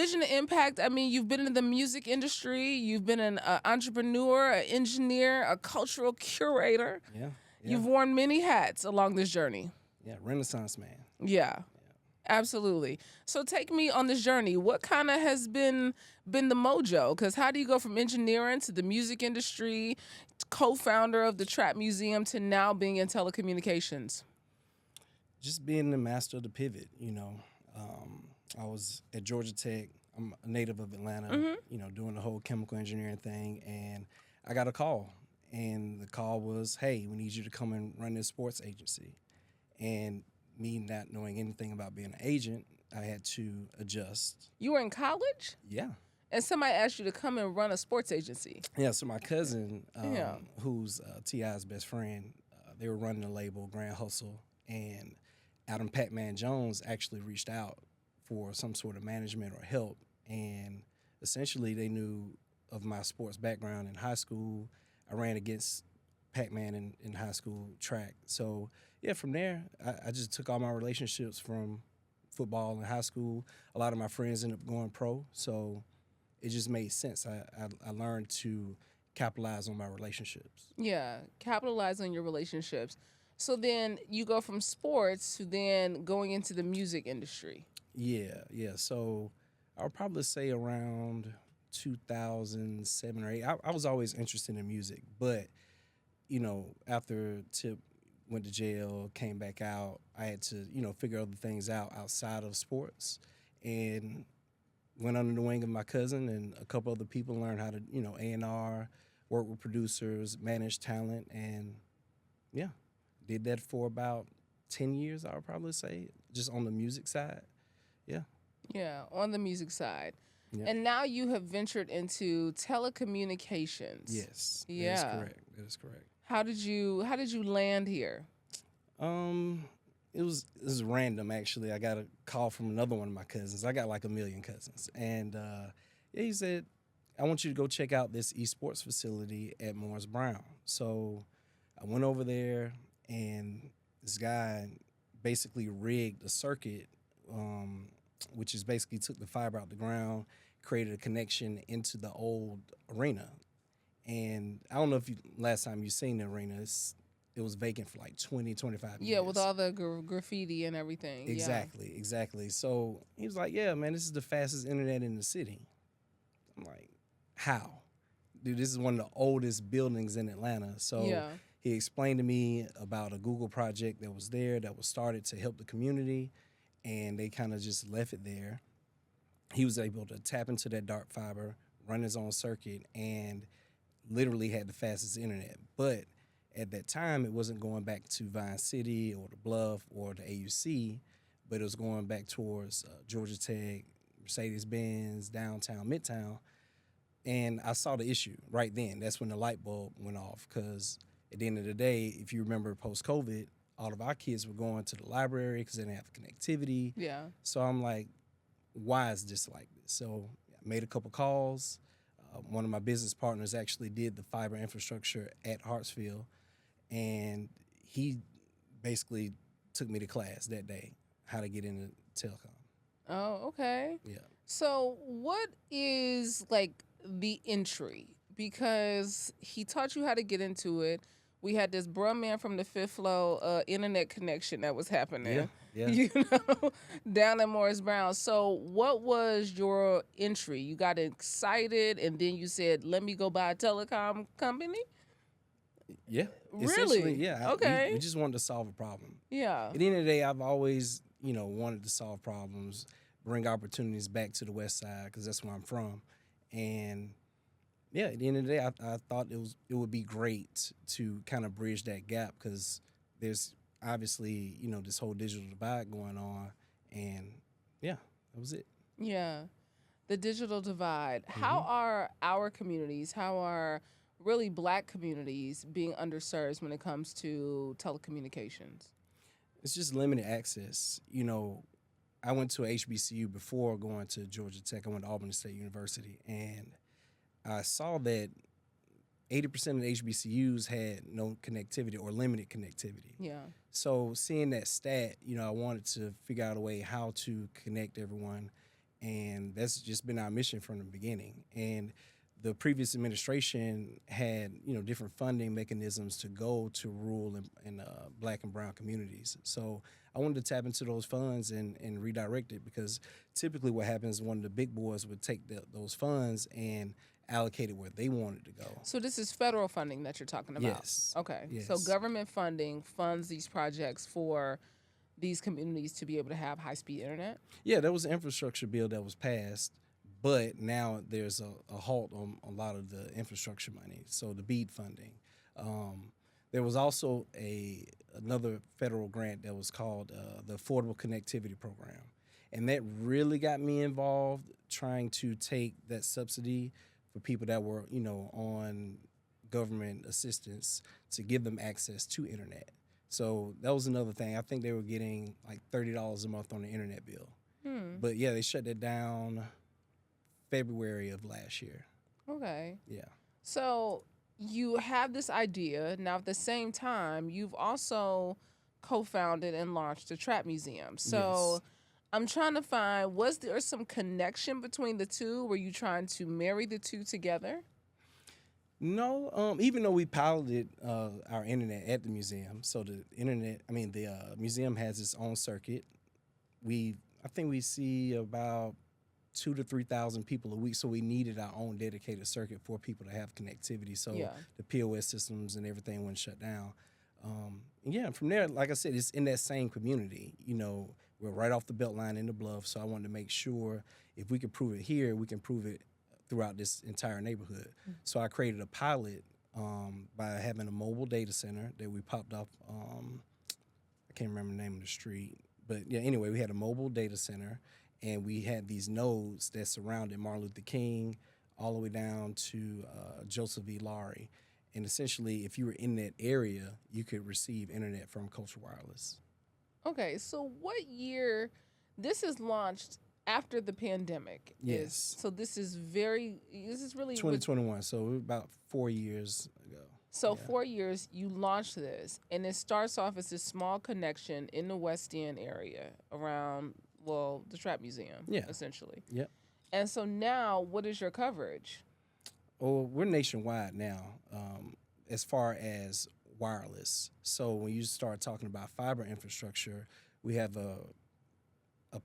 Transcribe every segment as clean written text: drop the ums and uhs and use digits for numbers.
vision and impact, I mean, you've been in the music industry, you've been an entrepreneur, an engineer, a cultural curator. Yeah, yeah, You've worn many hats along this journey. yeah. Renaissance man. Yeah, absolutely. So take me on this journey. What kind of has been the mojo? Because how do you go from engineering to the music industry, co-founder of the Trap Museum, to now being in telecommunications? Just being the master of the pivot. I was at Georgia Tech. I'm a native of Atlanta. Doing the whole chemical engineering thing, and I got a call, and the call was, "Hey, we need you to come and run this sports agency." And me not knowing anything about being an agent, I had to adjust. You were in college, Yeah. and somebody asked you to come and run a sports agency. Yeah, so my cousin, Yeah. who's T.I.'s best friend, they were running the label Grand Hustle, and Adam Pac-Man Jones actually reached out for some sort of management or help, and essentially they knew of my sports background in high school. I ran against Pac-Man in high school track. So, yeah, from there, I just took all my relationships from football in high school. A lot of my friends ended up going pro, so it just made sense. I learned to capitalize on my relationships. Yeah, capitalize on your relationships. So then you go from sports to then going into the music industry. Yeah, yeah. So I'll probably say around 2007 or 8. I was always interested in music, but after Tip went to jail, came back out, I had to figure other things out outside of sports, and went under the wing of my cousin and a couple other people, learned how to A&R, work with producers, manage talent, and yeah, did that for about 10 years. I would probably say, just on the music side. Yeah. Yeah, on the music side. Yeah. And now you have ventured into telecommunications. Yes. Yeah. That is correct. That is correct. How did you land here? It was random actually. I got a call from another one of my cousins. I got like a million cousins, and yeah, he said, "I want you to go check out this esports facility at Morris Brown." So I went over there, and this guy basically rigged a circuit, which is basically took the fiber out the ground, created a connection into the old arena. And I don't know if last time you seen the arena, it was vacant for like 20, 25 years. Yeah, with all the graffiti and everything. Exactly, exactly. So he was like, "Yeah, man, this is the fastest internet in the city." I'm like, "How?" Dude, this is one of the oldest buildings in Atlanta. So Yeah. he explained to me about a Google project that was there that was started to help the community, and they kind of just left it there. He was able to tap into that dark fiber, run his own circuit, and literally had the fastest internet. But at that time, it wasn't going back to Vine City or the Bluff or the AUC, but it was going back towards Georgia Tech, Mercedes-Benz, downtown, Midtown. And I saw the issue right then. That's when the light bulb went off, because at the end of the day, if you remember post-COVID, all of our kids were going to the library because they didn't have connectivity. Yeah. So I'm like, why is this like this? So I made a couple calls. One of my business partners actually did the fiber infrastructure at Hartsfield, and he basically took me to class that day, how to get into telecom. Oh, okay. Yeah. So what is like the entry? Because he taught you how to get into it. We had this bruh man from the Fifth Flow internet connection that was happening. Yeah. You know, down at Morris Brown. So what was your entry? You got excited and then you said, "Let me go buy a telecom company"? Yeah. Really? Essentially, yeah. Okay. We just wanted to solve a problem. Yeah. At the end of the day, I've always, wanted to solve problems, bring opportunities back to the West Side, because that's where I'm from. And yeah, at the end of the day, I thought it would be great to kind of bridge that gap, because there's obviously, this whole digital divide going on. And yeah, that was it. Yeah. The digital divide. How are our communities, how are really Black communities being underserved when it comes to telecommunications? It's just limited access. I went to a HBCU before going to Georgia Tech. I went to Albany State University, and I saw that 80% of the HBCUs had no connectivity or limited connectivity. Yeah. So seeing that stat, I wanted to figure out a way how to connect everyone. and that's just been our mission from the beginning. And the previous administration had different funding mechanisms to go to rural and black and brown communities. So I wanted to tap into those funds and redirect it, because typically what happens, one of the big boys would take those funds and allocate it where they wanted to go. So this is federal funding that you're talking about? Yes. Okay. So Yes. government funding funds these projects for these communities to be able to have high-speed internet? Yeah, there was an infrastructure bill that was passed, but now there's a halt on a lot of the infrastructure money, so the BEAD funding. There was also another federal grant that was called the Affordable Connectivity Program, and that really got me involved, trying to take that subsidy for people that were on government assistance to give them access to internet. So that was another thing. I think they were getting like $30 a month on the internet bill. But yeah, they shut that down February of last year. Okay. Yeah. So you have this idea. Now, at the same time, you've also co-founded and launched the Trap Museum. So Yes. I'm trying to find, was there some connection between the two? Were you trying to marry the two together? No, even though we piloted our internet at the museum, so the museum has its own circuit. I think we see about 2,000 to 3,000 people a week, so we needed our own dedicated circuit for people to have connectivity. So Yeah. the POS systems and everything wouldn't shut down. And from there, like I said, it's in that same community. We're right off the Beltline in the Bluff, so I wanted to make sure if we could prove it here, we can prove it throughout this entire neighborhood. So I created a pilot by having a mobile data center that we popped up. I can't remember the name of the street, but yeah. Anyway, we had a mobile data center, and we had these nodes that surrounded Martin Luther King, all the way down to Joseph E. Laurie. And essentially, if you were in that area, you could receive internet from Culture Wireless. Okay, so what year? This is launched after the pandemic. Yes. So this is really 2021, so we're about 4 years ago. So Yeah. 4 years you launched this, and it starts off as a small connection in the West End area around the Trap Museum, Yeah. essentially. Yep. And so now, what is your coverage? Oh, we're nationwide now, as far as wireless. So when you start talking about fiber infrastructure, we have a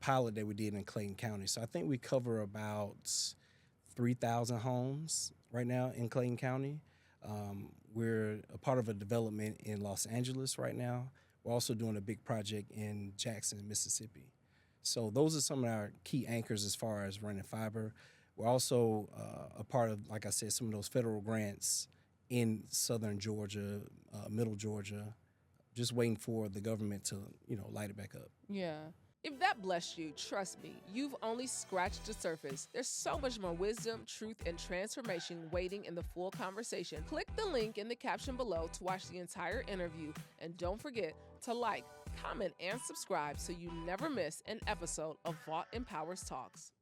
pilot that we did in Clayton County. So I think we cover about 3,000 homes right now in Clayton County. We're a part of a development in Los Angeles right now. We're also doing a big project in Jackson, Mississippi. So those are some of our key anchors as far as running fiber. We're also a part of, like I said, some of those federal grants in southern Georgia, middle Georgia, just waiting for the government to, light it back up. Yeah. If that blessed you, trust me, you've only scratched the surface. There's so much more wisdom, truth, and transformation waiting in the full conversation. Click the link in the caption below to watch the entire interview, and don't forget to like, comment, and subscribe so you never miss an episode of Vault Empowers Talks.